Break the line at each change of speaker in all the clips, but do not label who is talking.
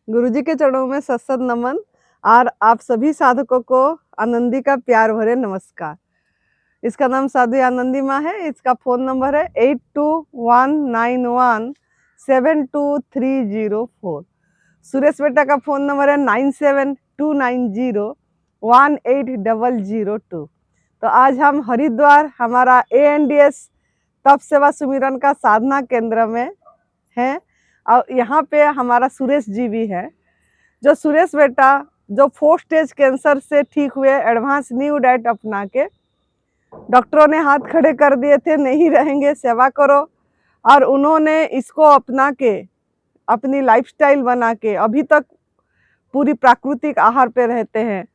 गुरुजी के चरणों में सत्सत नमन और आप सभी साधकों को आनंदी का प्यार भरे नमस्कार। इसका नाम साध्वी आनंदी माँ है। इसका फ़ोन नंबर है 8219172304। सुरेश बेटा का फ़ोन नंबर है 9729018002। तो आज हम हरिद्वार हमारा ANDS तप सेवा सुमिरन का साधना केंद्र में हैं और यहाँ पे हमारा सुरेश जी भी है। जो सुरेश बेटा जो 4 स्टेज कैंसर से ठीक हुए, एडवांस न्यू डाइट अपना के डॉक्टरों ने हाथ खड़े कर दिए थे, नहीं रहेंगे, सेवा करो, और उन्होंने इसको अपना के अपनी लाइफस्टाइल बना के अभी तक पूरी प्राकृतिक आहार पे रहते हैं,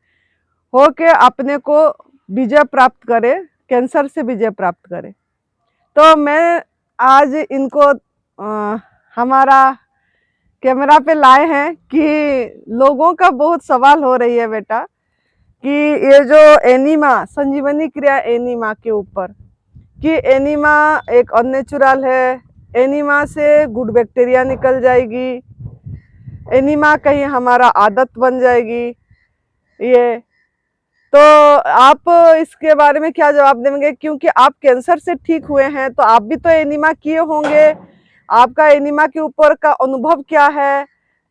हो के अपने को विजय प्राप्त करे, कैंसर से विजय प्राप्त करे। तो मैं आज इनको हमारा कैमरा पे लाए हैं कि लोगों का बहुत सवाल हो रही है बेटा कि ये जो एनीमा, संजीवनी क्रिया एनीमा के ऊपर, कि एनीमा एक अननेचुरल है, एनीमा से गुड बैक्टीरिया निकल जाएगी, एनीमा कहीं हमारा आदत बन जाएगी। ये तो आप इसके बारे में क्या जवाब देंगे? क्योंकि आप कैंसर से ठीक हुए हैं तो आप भी तो एनीमा किए होंगे, आपका एनीमा के ऊपर का अनुभव क्या है?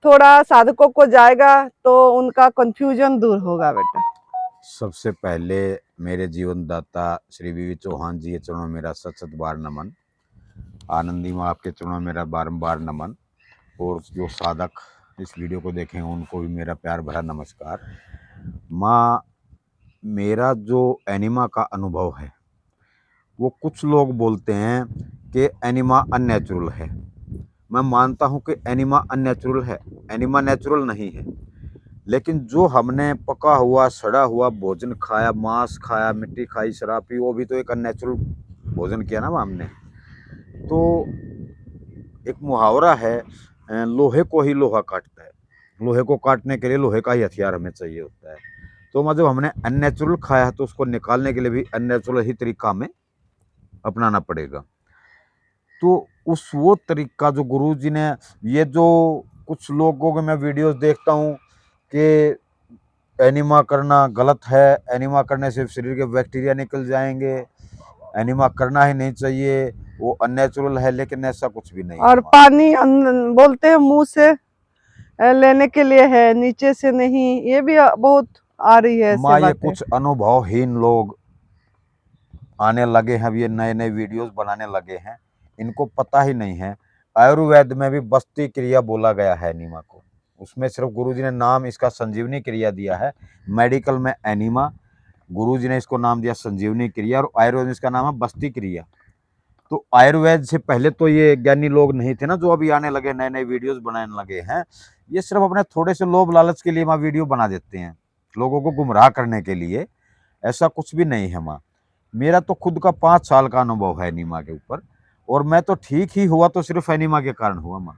थोड़ा साधकों को जाएगा तो उनका कंफ्यूजन दूर होगा बेटा।
सबसे पहले मेरे जीवन दाता श्री वीवी चौहान जी के चरणों में मेरा सत बार नमन। आनंदी माँ आपके चरणों में मेरा बारंबार नमन। और जो साधक इस वीडियो को देखेंगे उनको भी मेरा प्यार भरा नमस्कार। माँ, मेरा जो एनिमा का अनुभव है वो कुछ लोग बोलते हैं कि एनिमा अननेचुरल है। मैं मानता हूँ कि एनिमा अननेचुरल है, एनिमा नेचुरल नहीं है। लेकिन जो हमने पका हुआ सड़ा हुआ भोजन खाया, मांस खाया, मिट्टी खाई, शराब पी, वो भी तो एक अननेचुरल भोजन किया ना हमने। तो एक मुहावरा है, लोहे को ही लोहा काटता है। लोहे को काटने के लिए लोहे का ही हथियार हमें चाहिए होता है। तो मतलब हमने अननेचुरल खाया है तो उसको निकालने के लिए भी अननेचुरल ही तरीका हमें अपनाना पड़ेगा। तो वो तरीका जो गुरु जी ने, ये जो कुछ लोगों के मैं वीडियोस देखता हूँ कि एनिमा करना गलत है, एनिमा करने से शरीर के बैक्टीरिया निकल जाएंगे, एनिमा करना ही नहीं चाहिए, वो अननेचुरल है, लेकिन ऐसा कुछ भी नहीं
और
है।
पानी बोलते हैं मुंह से लेने के लिए है, नीचे से नहीं, ये भी बहुत आ रही है ऐसे
माँ, ये
बातें।
कुछ अनुभवहीन लोग आने लगे हैं, अब ये नए नए वीडियोस बनाने लगे हैं, इनको पता ही नहीं है। आयुर्वेद में भी बस्ती क्रिया बोला गया है एनीमा को, उसमें सिर्फ गुरुजी ने नाम इसका संजीवनी क्रिया दिया है। मेडिकल में एनीमा, गुरुजी ने इसको नाम दिया संजीवनी क्रिया, और आयुर्वेद में इसका नाम है बस्ती क्रिया। तो आयुर्वेद से पहले तो ये ज्ञानी लोग नहीं थे ना, जो अभी आने लगे, नए नए वीडियोस बनाने लगे हैं। ये सिर्फ अपने थोड़े से लोभ लालच के लिए माँ वीडियो बना देते हैं, लोगों को गुमराह करने के लिए। ऐसा कुछ भी नहीं है माँ। मेरा तो खुद का 5 साल का अनुभव है एनीमा के ऊपर, और मैं तो ठीक ही हुआ तो सिर्फ एनीमा के कारण हुआ माँ।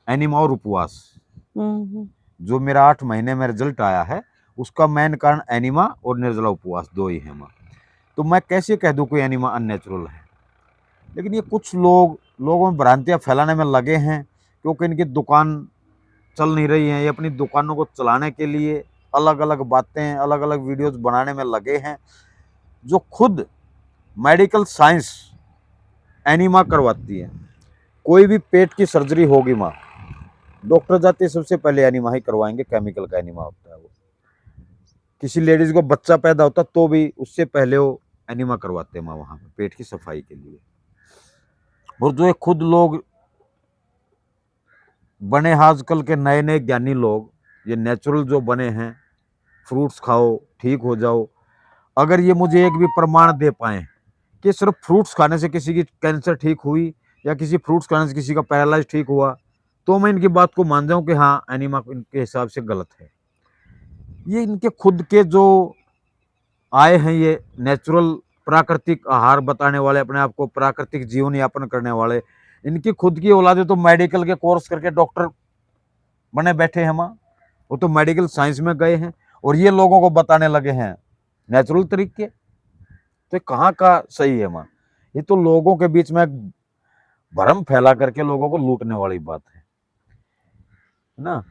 एनीमा और उपवास, जो मेरा 8 महीने में रिजल्ट आया है, उसका मेन कारण एनीमा और निर्जला उपवास 2 ही है माँ। तो मैं कैसे कह दूं कोई एनीमा अननेचुरल है? लेकिन ये कुछ लोगों में भ्रांतियां फैलाने में लगे हैं, क्योंकि इनकी दुकान चल नहीं रही है। ये अपनी दुकानों को चलाने के लिए अलग अलग बातें, अलग अलग वीडियोस बनाने में लगे हैं, जो खुद मेडिकल साइंस एनीमा करवाती है। कोई भी पेट की सर्जरी होगी माँ, डॉक्टर जाते सबसे पहले एनीमा ही करवाएंगे, केमिकल का एनीमा होता है वो। किसी लेडीज को बच्चा पैदा होता तो भी उससे पहले वो एनीमा करवाते हैं माँ वहाँ पे, पेट की सफाई के लिए। और जो खुद लोग बने हैं आजकल के नए नए ज्ञानी लोग, ये नेचुरल जो बने हैं, फ्रूट्स खाओ ठीक हो जाओ, अगर ये मुझे एक भी प्रमाण दे पाए कि सिर्फ फ्रूट्स खाने से किसी की कैंसर ठीक हुई, या किसी फ्रूट्स खाने से किसी का पैरालाइज ठीक हुआ, तो मैं इनकी बात को मान जाऊं कि हाँ एनीमा इनके हिसाब से गलत है। ये इनके खुद के जो आए हैं, ये नेचुरल प्राकृतिक आहार बताने वाले, अपने आप को प्राकृतिक जीवन यापन करने वाले, इनकी खुद की औलादे तो मेडिकल के कोर्स करके डॉक्टर बने बैठे हैं माँ। वो तो मेडिकल साइंस में गए हैं, और ये लोगों को बताने लगे हैं नेचुरल तरीके। तो कहाँ का सही है माँ? ये तो लोगों के बीच में भ्रम फैला करके लोगों को लूटने वाली बात है। ना।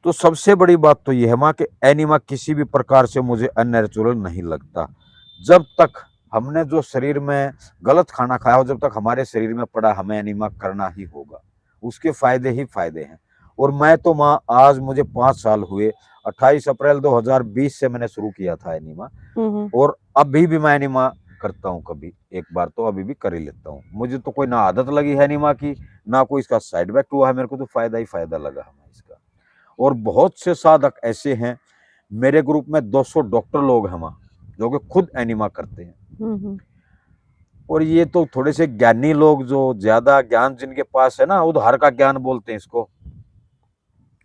तो सबसे बड़ी बात तो ये है माँ कि एनिमा किसी भी प्रकार से मुझे अननेचुरल नहीं लगता। जब तक हमने जो शरीर में गलत खाना खाया हो, जब तक हमारे शरीर में पड़ा, हमें एनिमा करना ही होगा। उसके फायदे ही फायदे हैं। और मैं तो माँ आज मुझे 5 साल हुए, 28 अप्रैल 2020 से मैंने शुरू किया था एनिमा, और अभी भी मैं एनिमा करता हूँ। कभी एक बार तो अभी भी कर ही लेता हूँ। मुझे तो कोई ना आदत लगी है एनिमा की, ना कोई इसका साइड इफेक्ट हुआ है, मेरे को तो फायदा ही फायदा लगा हमें इसका। और बहुत से साधक ऐसे हैं, मेरे ग्रुप में 200 डॉक्टर लोग हैं वहाँ, जो कि खुद एनिमा करते हैं। और ये तो थोड़े से ज्ञानी लोग, जो ज्यादा ज्ञान जिनके पास है ना, उधार का ज्ञान बोलते हैं इसको,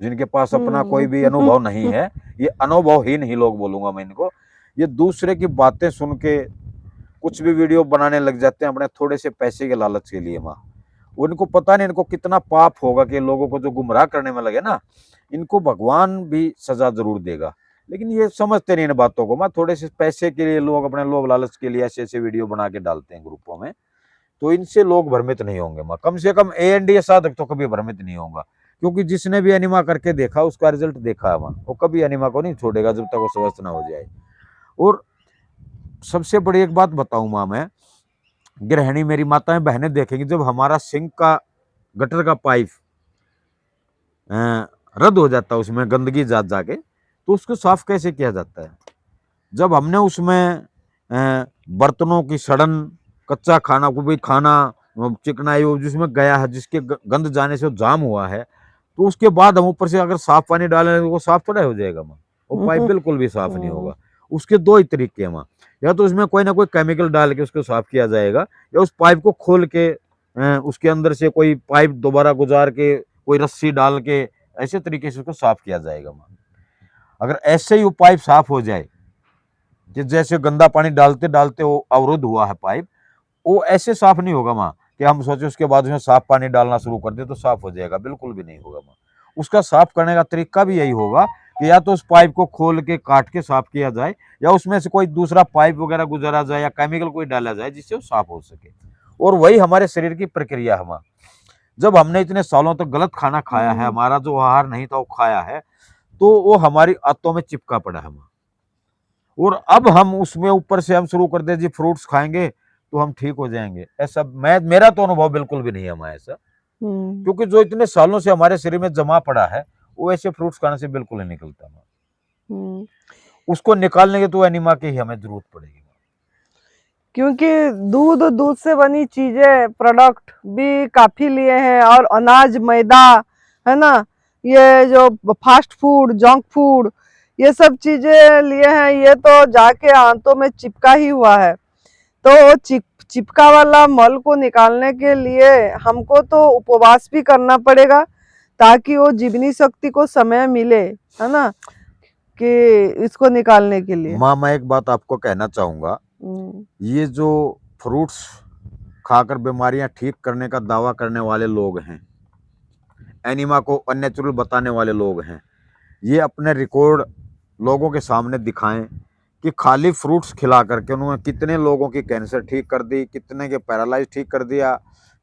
जिनके पास अपना कोई भी अनुभव नहीं है, ये अनुभवहीन ही लोग बोलूंगा मैं इनको। ये दूसरे की बातें सुन के कुछ भी वीडियो बनाने लग जाते हैं अपने थोड़े से पैसे के लालच के लिए माँ। उनको पता नहीं इनको कितना पाप होगा कि लोगों को जो गुमराह करने में लगे ना, इनको भगवान भी सजा जरूर देगा। लेकिन ये समझते नहीं इन बातों को। मैं थोड़े से पैसे के लिए लोग अपने लोभ लालच के लिए ऐसे ऐसे वीडियो बना के डालते हैं ग्रुपों में, तो इनसे लोग भ्रमित नहीं होंगे माँ। कम से कम एएनडीए साधक तो कभी भ्रमित नहीं होगा, क्योंकि जिसने भी एनिमा करके देखा उसका रिजल्ट देखा है माँ, वो कभी एनिमा को नहीं छोड़ेगा जब तक वो स्वस्थ ना हो जाए। और सबसे बड़ी एक बात बताऊं माँ, मैं गृहिणी मेरी माताएं बहनें देखेंगी, जब हमारा सिंक का गटर का पाइप रद्द हो जाता है, उसमें गंदगी जा जाके, तो उसको साफ कैसे किया जाता है? जब हमने उसमें बर्तनों की सड़न, कच्चा खाना को भी खाना चिकनाई जिसमें गया है, जिसके गंद जाने से वो जाम हुआ है, तो उसके बाद हम ऊपर से अगर साफ पानी डालें वो साफ थोड़ा हो जाएगा माँ, वो पाइप बिल्कुल भी साफ नहीं होगा। उसके दो ही तरीके हैं माँ, या तो उसमें कोई ना कोई केमिकल डाल के उसको साफ किया जाएगा, या उस पाइप को खोल के उसके अंदर से कोई पाइप दोबारा गुजार के, कोई रस्सी डाल के, ऐसे तरीके से उसको साफ किया जाएगा माँ। अगर ऐसे ही वो पाइप साफ हो जाए, जैसे गंदा पानी डालते डालते वो अवरुद्ध हुआ है पाइप, वो ऐसे साफ नहीं होगा माँ कि हम सोचे उसके बाद उसमें साफ पानी डालना शुरू कर दे तो साफ हो जाएगा, बिल्कुल भी नहीं होगा माँ। उसका साफ करने का तरीका भी यही होगा कि या तो उस पाइप को खोल के काट के साफ किया जाए, या उसमें से कोई दूसरा पाइप वगैरह गुजारा जाए, या केमिकल कोई डाला जाए जिससे वो साफ हो सके। और वही हमारे शरीर की प्रक्रिया है माँ। जब हमने इतने सालों तक गलत खाना खाया है, हमारा जो आहार नहीं था वो खाया है, तो वो हमारी आंतों में चिपका पड़ा है माँ। और अब हम उसमें ऊपर से हम शुरू कर दे जी फ्रूट्स खाएंगे तो हम ठीक हो जाएंगे, ऐसा मेरा तो अनुभव बिल्कुल भी नहीं है माँ ऐसा। क्योंकि जो इतने सालों से हमारे शरीर में जमा पड़ा है, वो ऐसे फ्रूट्स खाने से बिल्कुल नहीं निकलता माँ। उसको निकालने के तो एनिमा की ही हमें जरूरत पड़ेगी,
क्योंकि दूध से बनी चीजें, प्रोडक्ट भी काफी लिए हैं, और अनाज, मैदा, है ना, ये जो फास्ट फूड, जंक फूड, ये सब चीजें लिए हैं, ये तो जाके आंतों में चिपका ही हुआ है। तो चिपका वाला मल को निकालने के लिए हमको तो उपवास भी करना पड़ेगा, ताकि वो जीवनी शक्ति को समय मिले, है ना, कि इसको निकालने के लिए।
माँ मैं एक बात आपको कहना चाहूंगा, ये जो फ्रूट्स खाकर बीमारियां ठीक करने का दावा करने वाले लोग हैं, एनिमा को अननेचुरल बताने वाले लोग हैं, ये अपने रिकॉर्ड लोगों के सामने दिखाएं कि खाली फ्रूट्स खिला करके उन्होंने कितने लोगों की कैंसर ठीक कर दी, कितने के पैरालाइज ठीक कर दिया,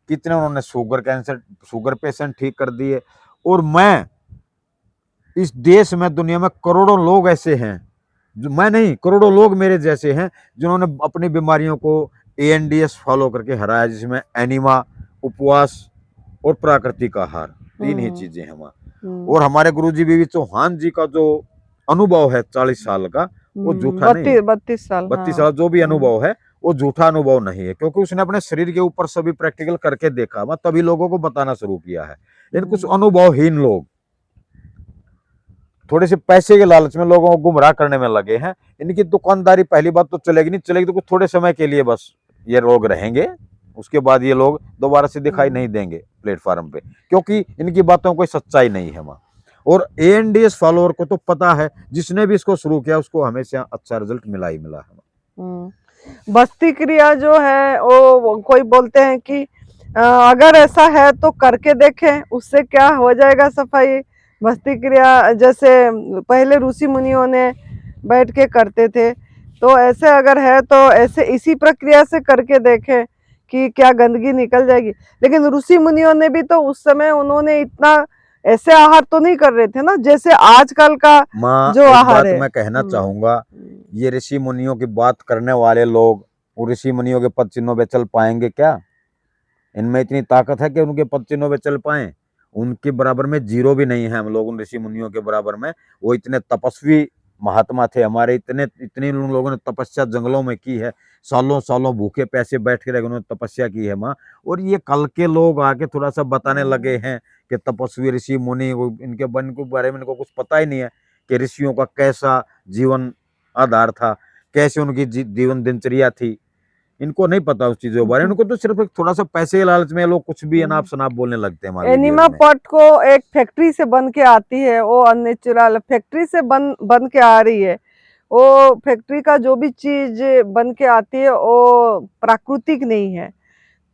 कितने उन्होंने शुगर पेशेंट ठीक कर दिए। और मैं इस देश में, दुनिया में करोड़ों लोग ऐसे हैं, जो मैं नहीं, करोड़ों लोग मेरे जैसे हैं, जिन्होंने अपनी बीमारियों को एएनडीएस फॉलो करके हराया, जिसमें एनिमा, उपवास और प्राकृतिक आहार, 3 ही चीजें हैं वहाँ। और हमारे गुरुजी बीवी चौहान जी का जो अनुभव है 40 साल का, वो झूठा नहीं है।
32
साल जो भी अनुभव है वो झूठा अनुभव नहीं है, क्योंकि उसने अपने शरीर के ऊपर सभी प्रैक्टिकल करके देखा, मैं तभी लोगों को बताना शुरू किया है। लेकिन कुछ अनुभवहीन लोग थोड़े से पैसे के लालच में लोगों को गुमराह करने में लगे हैं। इनकी दुकानदारी पहली बात तो चलेगी नहीं, चलेगी तो कुछ थोड़े समय के लिए बस ये लोग रहेंगे, उसके बाद ये लोग दोबारा से दिखाई नहीं देंगे प्लेटफॉर्म पे, क्योंकि इनकी बातों कोई सच्चाई नहीं है वहाँ। और एएनडीएस फॉलोअर को तो पता है, जिसने भी इसको शुरू किया उसको हमेशा अच्छा रिजल्ट मिला ही मिला है।
बस्ती क्रिया जो है वो कोई बोलते हैं कि अगर ऐसा है तो करके देखें, उससे क्या हो जाएगा सफाई। बस्ती क्रिया जैसे पहले ऋषि मुनियों ने बैठ के करते थे, तो ऐसे अगर है तो ऐसे इसी प्रक्रिया से करके देखें कि क्या गंदगी निकल जाएगी। लेकिन ऋषि मुनियों ने भी तो उस समय उन्होंने इतना ऐसे आहार तो नहीं कर रहे थे ना जैसे आजकल का
माँ
जो
एक
आहार
बात
है।
मैं कहना
हम्म,
चाहूंगा, ये ऋषि मुनियों की बात करने वाले लोग वो ऋषि मुनियों के पद चिन्हों पे चल पाएंगे क्या? इनमें इतनी ताकत है कि उनके पद चिन्हों पे चल पाए? उनके बराबर में जीरो भी नहीं है हम लोग उन ऋषि मुनियों के बराबर में। वो इतने तपस्वी महात्मा थे हमारे, इतने इतनी उन लोगों ने तपस्या जंगलों में की है, सालों सालों भूखे प्यासे बैठ के उन्होंने तपस्या की है माँ। और ये कल के लोग आके थोड़ा सा बताने लगे हैं कि तपस्वी ऋषि मुनि, इनके बन के बारे में इनको कुछ पता ही नहीं है कि ऋषियों का कैसा जीवन आधार था, कैसे उनकी जीवन दिनचर्या थी। इनको नहीं पता उस चीजों के बारे में। इनको तो सिर्फ एक थोड़ा सा पैसे के लालच में लोग कुछ भी अनाप शनाप बोलने लगते हैं हमारे वीडियोस
एनिमा
में।
पॉट को एक फैक्ट्री से बन के आती है, वो अननेचुरल फैक्ट्री से बन के आ रही है। वो फैक्ट्री का जो भी चीज बन के आती है वो प्राकृतिक नहीं है,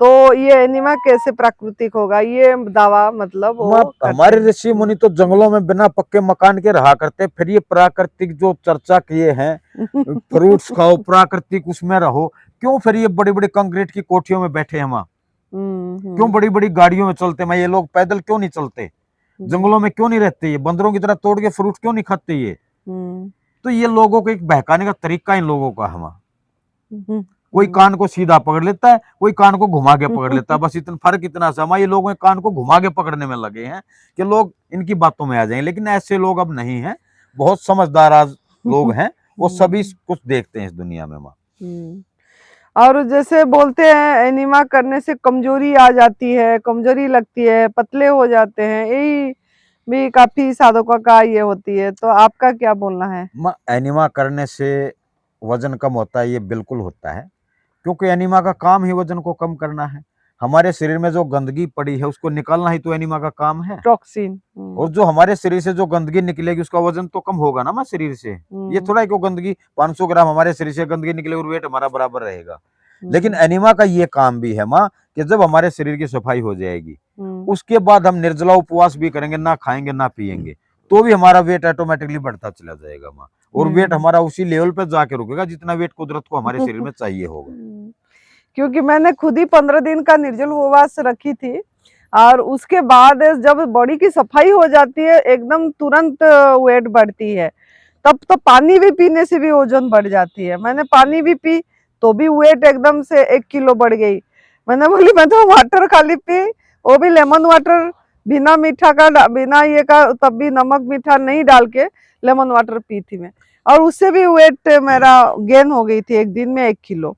तो ये एनिमा कैसे प्राकृतिक होगा, ये दावा मतलब वो करते
हमारे
हैं।
ऋषि मुनि तो जंगलों में बिना पक्के मकान के रहा करते, फिर ये प्राकृतिक जो चर्चा किए हैं, फ्रूट्स खाओ प्राकृतिक उसमें रहो, क्यों फिर ये बड़ी बड़ी कंक्रीट की कोठियों में बैठे हैं वहां? क्यों बड़ी बड़ी गाड़ियों में चलते हैं? ये लोग पैदल क्यों नहीं चलते? जंगलों में क्यों नहीं रहते? ये बंदरों की तरह तोड़ के फ्रूट क्यों नहीं खाते? ये तो ये लोगों को एक बहकाने का तरीका इन लोगों का है। कोई कान को सीधा पकड़ लेता है, कोई कान को घुमा के पकड़ लेता है, बस इतना फर्क इतना सा। ये लोग कान को घुमा के पकड़ने में लगे हैं कि लोग इनकी बातों में आ जाएंगे, लेकिन ऐसे लोग अब नहीं हैं। बहुत समझदार आज लोग हैं, वो सभी कुछ देखते हैं इस दुनिया में माँ।
और जैसे बोलते हैं एनिमा करने से कमजोरी आ जाती है, कमजोरी लगती है, पतले हो जाते हैं, यही भी काफी साधकों का ये होती है, तो आपका क्या बोलना है?
माँ एनिमा करने से वजन कम होता है, ये बिल्कुल होता है, क्योंकि एनिमा का काम ही वजन को कम करना है। हमारे शरीर में जो गंदगी पड़ी है उसको निकालना ही तो एनिमा का काम है।
टॉक्सिन।
और जो हमारे शरीर से जो गंदगी निकलेगी उसका वजन तो कम होगा ना माँ शरीर से। ये थोड़ा है कि गंदगी 500 ग्राम हमारे शरीर से गंदगी निकले और वेट हमारा बराबर रहेगा। लेकिन एनिमा का ये काम भी है माँ कि जब हमारे शरीर की सफाई हो जाएगी उसके बाद हम निर्जला उपवास भी करेंगे, ना खाएंगे ना पिएंगे, तो भी हमारा वेट ऑटोमेटिकली बढ़ता चला जाएगा माँ। और वेट हमारा उसी लेवल पे जाके रुकेगा जितना वेट कुदरत को हमारे शरीर में चाहिए होगा।
क्योंकि मैंने खुद ही 15 दिन का निर्जल उपवास रखी थी, और उसके बाद जब बॉडी की सफाई हो जाती है एकदम तुरंत वेट बढ़ती है। तब तो पानी भी पीने से भी वजन बढ़ जाती है। मैंने पानी भी पी तो भी वेट एकदम से 1 किलो बढ़ गई। मैंने बोली मैं तो वाटर खाली पी, वो भी लेमन वाटर, बिना मीठा का, बिना ये का, तब भी नमक मीठा नहीं डाल के लेमन वाटर पी थी मैं, और उससे भी वेट मेरा गेन हो गई थी एक दिन में 1 किलो।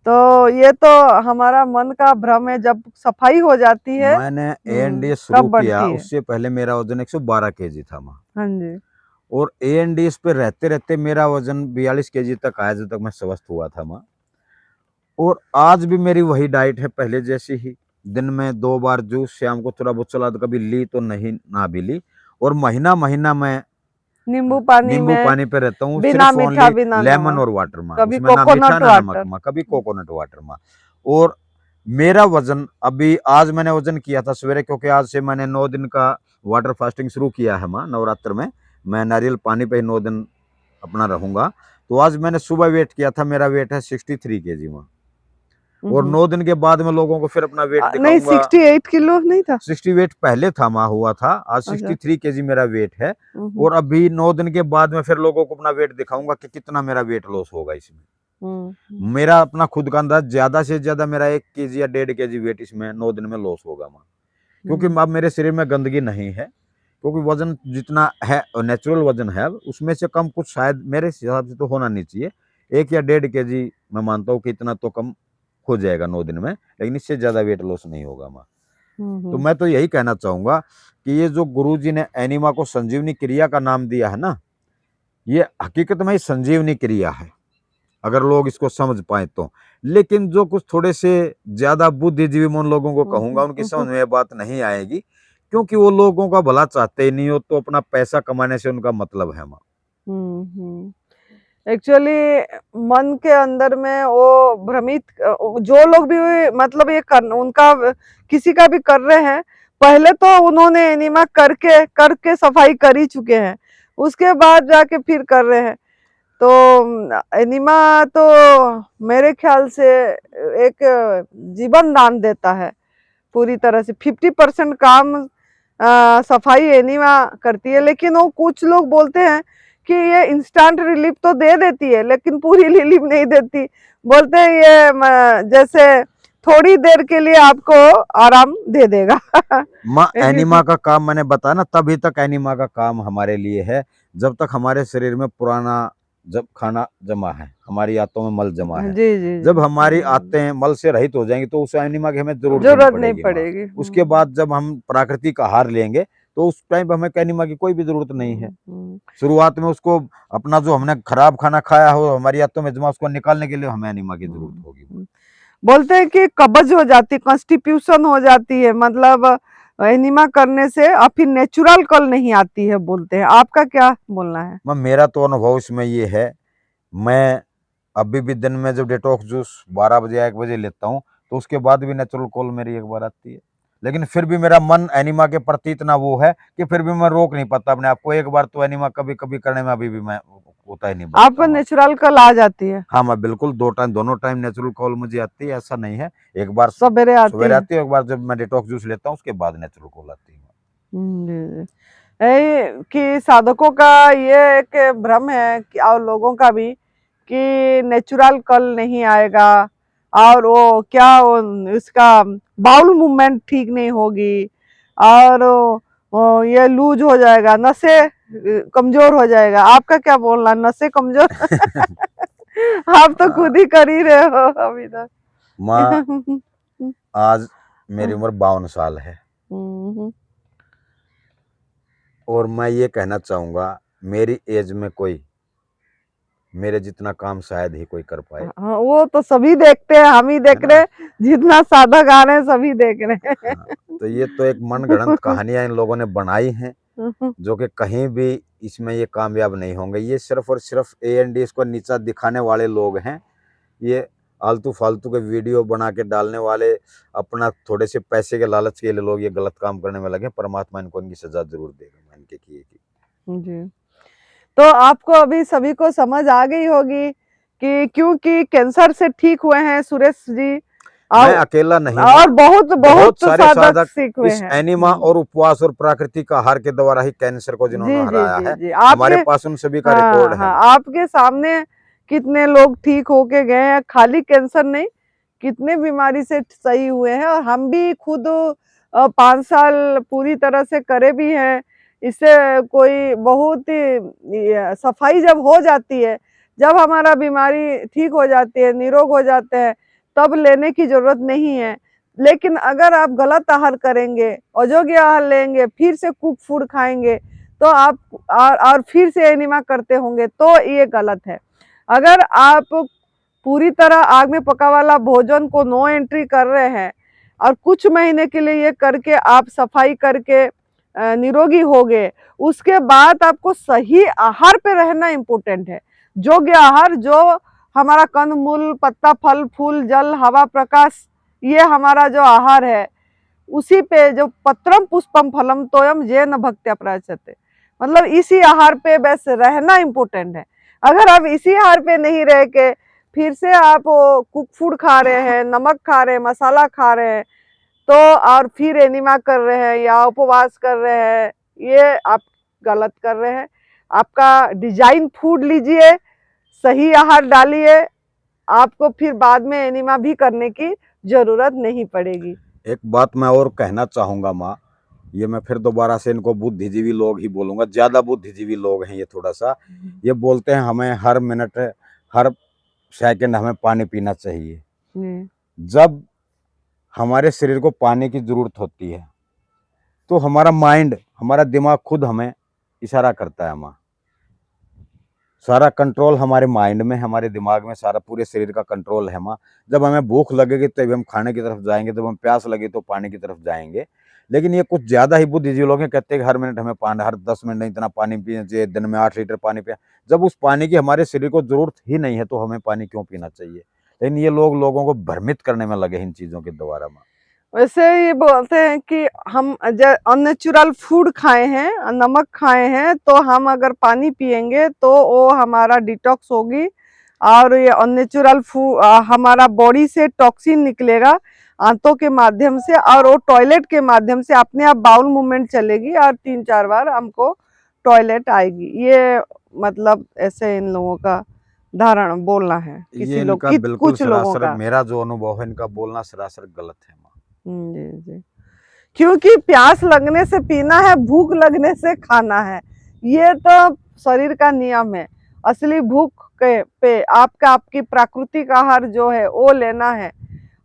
तो ये तो हमारा मन का भ्रम है, जब सफाई हो जाती है
मैंने एएनडीएस शुरू
तब
किया
बढ़ती है।
उससे पहले मेरा वजन 112 केजी था माँ।
हाँ जी।
और एएनडीएस पे रहते रहते मेरा वजन 42 केजी तक आया, जब तक मैं स्वस्थ हुआ था माँ। और आज भी मेरी वही डाइट है पहले जैसी ही। दिन में 2 बार जूस, शाम को थोड़ा बहुत सलाद, कभी ली तो नहीं ना भी ली। और महीना महीना मैं
नींबू पानी
नींबू
में
पानी पे रहता हूँ,
बिना
सिर्फ
मीठा
ओनली
बिना
लेमन
नमक,
और वाटर माँ।
कभी
उसमें ना मीठा
कोकोनट
ना नमक
वाटर।
माँ, कभी कोकोनट वाटर माँ। और मेरा वजन अभी, आज मैंने वजन किया था सवेरे, क्योंकि आज से मैंने 9 दिन का वाटर फास्टिंग शुरू किया है माँ। नवरात्र में मैं नारियल पानी पे ही 9 दिन अपना रहूंगा। तो आज मैंने सुबह वेट किया था, मेरा वेट है 63 केजी माँ। और 9 दिन के बाद में लोगों को फिर अपना वेट
नहीं,
दिखाऊंगा।
68 किलो नहीं था।
60 वेट पहले था माँ, हुआ था। आज
अच्छा।
63 केजी मेरा वेट है। और अभी 9 दिन के बाद में फिर लोगों को अपना वेट दिखाऊंगा कि कितना मेरा वेट लॉस होगा इसमें। मेरा अपना खुद का अंदाज, ज्यादा से ज्यादा मेरा 1 केजी या 1.5 केजी वेट इसमें 9 दिन में लॉस होगा माँ। क्योंकि अब मेरे शरीर में गंदगी नहीं है, क्योंकि वजन जितना है नेचुरल वजन है उसमें से कम कुछ शायद मेरे हिसाब से तो होना नहीं चाहिए। 1 या 1.5 केजी मैं मानता हूँ कि इतना तो कम हो जाएगा 9 दिन में, लेकिन इससे ज्यादा वेट लॉस नहीं होगा माँ। तो मैं तो यही कहना चाहूंगा कि ये जो गुरुजी ने एनिमा को संजीवनी क्रिया का नाम दिया है ना, ये हकीकत में ही संजीवनी क्रिया है, अगर लोग इसको समझ पाए तो। लेकिन जो कुछ थोड़े से ज्यादा बुद्धिजीवी उन लोगों को कहूंगा, उनकी समझ में ये बात नहीं आएगी, क्योंकि वो लोगों का भला चाहते ही नहीं हो, तो अपना पैसा कमाने से उनका मतलब है माँ।
एक्चुअली मन के अंदर में वो भ्रमित, जो लोग भी मतलब ये कर उनका किसी का भी कर रहे हैं, पहले तो उन्होंने एनिमा करके करके सफाई कर ही चुके हैं, उसके बाद जाके फिर कर रहे हैं। तो एनिमा तो मेरे ख्याल से एक जीवन दान देता है पूरी तरह से। 50% काम सफाई एनिमा करती है, लेकिन वो कुछ लोग बोलते हैं कि ये इंस्टेंट रिलीफ तो दे देती है लेकिन पूरी रिलीफ नहीं देती। बोलते हैं ये जैसे थोड़ी देर के लिए आपको आराम दे देगा।
माँ एनिमा का काम मैंने बताया ना, तभी तक एनिमा का काम हमारे लिए है जब तक हमारे शरीर में पुराना जब खाना जमा है, हमारी आंतों में मल जमा है।
जी जी
जब
जी।
हमारी आंतें मल से रहित हो जाएंगी तो उस एनिमा की हमें जरूरत
जरूरत
नहीं
नहीं
पड़ेगी माँ।
पड़ेगी।
उसके बाद जब हम प्राकृतिक आहार लेंगे तो उस टाइम पे हमें एनिमा की कोई भी जरूरत नहीं है। शुरुआत में उसको अपना जो हमने खराब खाना खाया हो हमारी आंतों में जमा, उसको निकालने के लिए हमें एनिमा की जरूरत होगी।
बोलते हैं कि कब्ज हो जाती, कॉन्स्टिट्यूशन हो जाती है, मतलब एनिमा करने से और फिर नेचुरल कल नहीं आती है बोलते हैं। आपका क्या बोलना है?
मैं मेरा तो अनुभव इसमें ये है, मैं अभी भी दिन में जब डिटॉक्स जूस 12 बजे 1 बजे लेता हूँ तो उसके बाद भी नेचुरल कॉल मेरी एक बार आती है, लेकिन फिर भी मेरा मन एनिमा के प्रति इतना वो है कि फिर भी मैं रोक नहीं पाता अपने आप को। एक बार तो एनिमा कभी कभी करने में अभी भी मैं होता ही नहीं
आपको
बनता माँ।
नेचुरल कल आ जाती है?
हाँ मैं बिल्कुल दोनों टाइम नेचुरल कॉल मुझे आती है, ऐसा नहीं है। एक बार
सवेरे आती
सवेरे
है?
आती है, एक बार जब मैं डिटॉक्स जूस लेता हूँ उसके बाद नेचुरल कॉल आती है।
जी जी। कि साधकों का ये एक भ्रम है कि और लोगों का भी कि नेचुरल कल नहीं आएगा और वो क्या इसका बाउल मूवमेंट ठीक नहीं होगी और ये लूज हो जाएगा, नसें कमजोर हो जाएगा। आपका क्या बोलना, नसें कमजोर? आप तो खुद ही कर ही रहे हो अभी तक।
माँ आज मेरी उम्र 52 साल है और मैं ये कहना चाहूंगा मेरी एज में कोई मेरे जितना काम शायद ही कोई कर पाए।
हाँ, वो तो सभी देखते हैं, हम ही देख रहे हैं, जितना साधक आ रहे हैं सभी देख रहे हैं।
हाँ, तो ये तो एक मनगढ़ंत कहानियां इन लोगों ने बनाई हैं जो कि कहीं भी इसमें ये कामयाब नहीं होंगे। ये सिर्फ और सिर्फ एएनडीएस को नीचा दिखाने वाले लोग हैं। ये आलतू फालतू के वीडियो बना के डालने वाले, अपना थोड़े से पैसे के लालच के लिए लोग ये गलत काम करने में लगे। परमात्मा इनको इनकी सजा जरूर देगा मैं इनके किए की।
जी। तो आपको अभी सभी को समझ आ गई होगी कि क्योंकि कैंसर से ठीक हुए हैं सुरेश जी,
मैं
और
अकेला नहीं
और
माँ,
बहुत
बहुत
तो
सारे
साधक
साधक
सीख हुए
इस
हैं।
एनिमा और उपवास और प्राकृतिक आहार के द्वारा ही कैंसर को जिन्होंने
जी जी
हराया
जी
है,
जी।
हमारे
आपके
पास उन सभी का रिकॉर्ड
हाँ
है
हाँ,
माँ।
आपके सामने कितने लोग ठीक होके गए हैं, खाली कैंसर नहीं, कितने बीमारी से सही हुए हैं। और हम भी खुद 5 साल पूरी तरह से करे भी हैं। इससे कोई बहुत ही सफाई जब हो जाती है, जब हमारा बीमारी ठीक हो जाती है, निरोग हो जाते हैं, तब लेने की जरूरत नहीं है। लेकिन अगर आप गलत आहार करेंगे, अयोग्य आहार लेंगे, फिर से कुक फूड खाएंगे, तो आप और फिर से एनिमा करते होंगे तो ये गलत है। अगर आप पूरी तरह आग में पका वाला भोजन को नो एंट्री कर रहे हैं और कुछ महीने के लिए ये करके आप सफाई करके निरोगी हो गए, उसके बाद आपको सही आहार पे रहना इम्पोर्टेंट है। योग्य आहार जो हमारा कंद मूल पत्ता फल फूल जल हवा प्रकाश, ये हमारा जो आहार है उसी पे जो पत्रम पुष्पम फलम तोयम ये न भक्त्या प्रचते, मतलब इसी आहार पे बस रहना इम्पोर्टेंट है। अगर आप इसी आहार पे नहीं रह के फिर से आप कुक फूड खा रहे हैं, नमक खा रहे हैं, मसाला खा रहे हैं, तो और फिर एनिमा कर रहे हैं या उपवास कर रहे हैं, ये आप गलत कर रहे हैं। आपका डिजाइन फूड लीजिए, सही आहार डालिए, आपको फिर बाद में एनिमा भी करने की जरूरत नहीं पड़ेगी।
एक बात मैं और कहना चाहूंगा माँ, ये मैं फिर दोबारा से इनको बुद्धिजीवी लोग ही बोलूंगा, ज्यादा बुद्धिजीवी लोग हैं ये थोड़ा सा। ये बोलते हैं हमें हर मिनट हर सेकंड हमें पानी पीना चाहिए। जब हमारे शरीर को पानी की जरूरत होती है तो हमारा माइंड, हमारा दिमाग खुद हमें इशारा करता है माँ। सारा कंट्रोल हमारे माइंड में, हमारे दिमाग में, सारा पूरे शरीर का कंट्रोल है माँ। जब हमें भूख लगेगी तभी हम खाने की तरफ जाएंगे, जब हम प्यास लगे तो पानी की तरफ जाएंगे। लेकिन ये कुछ ज्यादा ही बुद्धिजीवी लोग हैं, कहते हैं कि हर मिनट हमें पानी, हर 10 मिनट में इतना पानी पीना चाहिए, दिन में 8 लीटर पानी पिया। जब उस पानी की हमारे शरीर को जरूरत ही नहीं है तो हमें पानी क्यों पीना चाहिए? लेकिन ये लोग लोगों को भ्रमित करने में लगे इन चीजों के द्वारा माँ।
वैसे ये बोलते हैं कि हम अननेचुरल फूड खाए हैं, नमक खाए हैं, तो हम अगर पानी पिएंगे तो वो हमारा डिटॉक्स होगी और ये अननेचुरल फूड हमारा बॉडी से टॉक्सिन निकलेगा आंतों के माध्यम से, और वो टॉयलेट के माध्यम से अपने आप बाउल मूवमेंट चलेगी और 3-4 बार हमको टॉयलेट आएगी। ये मतलब ऐसे इन लोगों का धारण बोलना है,
ये
किसी लोग
इनका बिल्कुल
कुछ लोगों
सरासर,
का।
मेरा जो अनुभव है इनका बोलना सरासर गलत है माँ।
जी जी, क्योंकि प्यास लगने से पीना है, भूख लगने से खाना है, ये तो शरीर का नियम है। असली भूख के पे आपकी प्राकृतिक आहार जो है वो लेना है,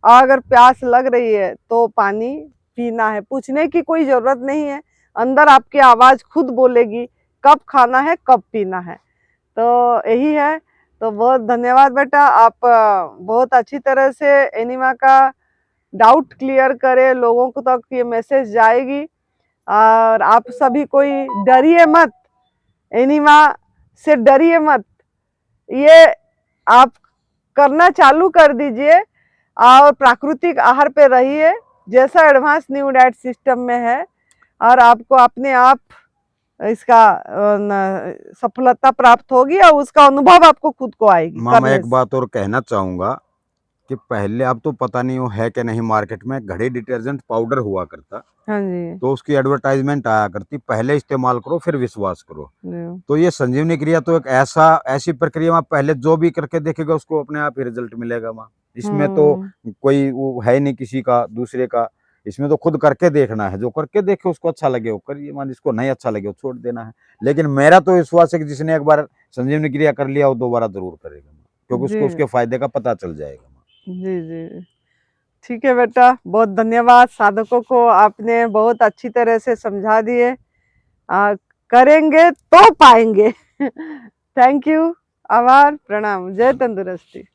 और अगर प्यास लग रही है तो पानी पीना है। पूछने की कोई जरूरत नहीं है, अंदर आपकी आवाज खुद बोलेगी कब खाना है कब पीना है। तो यही है। तो बहुत धन्यवाद बेटा, आप बहुत अच्छी तरह से एनीमा का डाउट क्लियर करे, लोगों को तक ये मैसेज जाएगी। और आप सभी कोई डरिए मत, एनीमा से डरिए मत, ये आप करना चालू कर दीजिए और प्राकृतिक आहार पे रहिए जैसा एडवांस न्यू डाइट सिस्टम में है, और आपको अपने आप इसका सफलता प्राप्त होगी और उसका अनुभव आपको खुद को आएगी
माँ मैं
करने
एक
से।
बात और कहना चाहूंगा कि पहले, अब तो पता नहीं वो है कि नहीं, मार्केट में घड़ी डिटर्जेंट पाउडर हुआ करता,
हाँ जी
तो उसकी एडवर्टाइजमेंट आया करती, पहले इस्तेमाल करो फिर विश्वास करो।
जी
तो ये संजीवनी क्रिया तो एक ऐसी प्रक्रिया, माँ पहले जो भी करके देखेगा उसको अपने आप ही रिजल्ट मिलेगा माँ। इसमें तो कोई वो है नहीं किसी का दूसरे का, इसमें तो खुद करके देखना है। जो करके देखे उसको अच्छा लगे वो करिए माँ, जिसको नहीं अच्छा लगे वो छोड़ देना है। लेकिन मेरा तो विश्वास है कि जिसने एक बार संजीवनी क्रिया कर लिया वो दोबारा जरूर करेगा माँ, क्योंकि
जी
उसको उसके फायदे का पता चल जाएगा माँ।
जी जी, ठीक है बेटा, बहुत धन्यवाद। साधकों को आपने बहुत अच्छी तरह से समझा दिए, करेंगे तो पाएंगे। थैंक यू, आभार, प्रणाम, जय तंदुरुस्ती।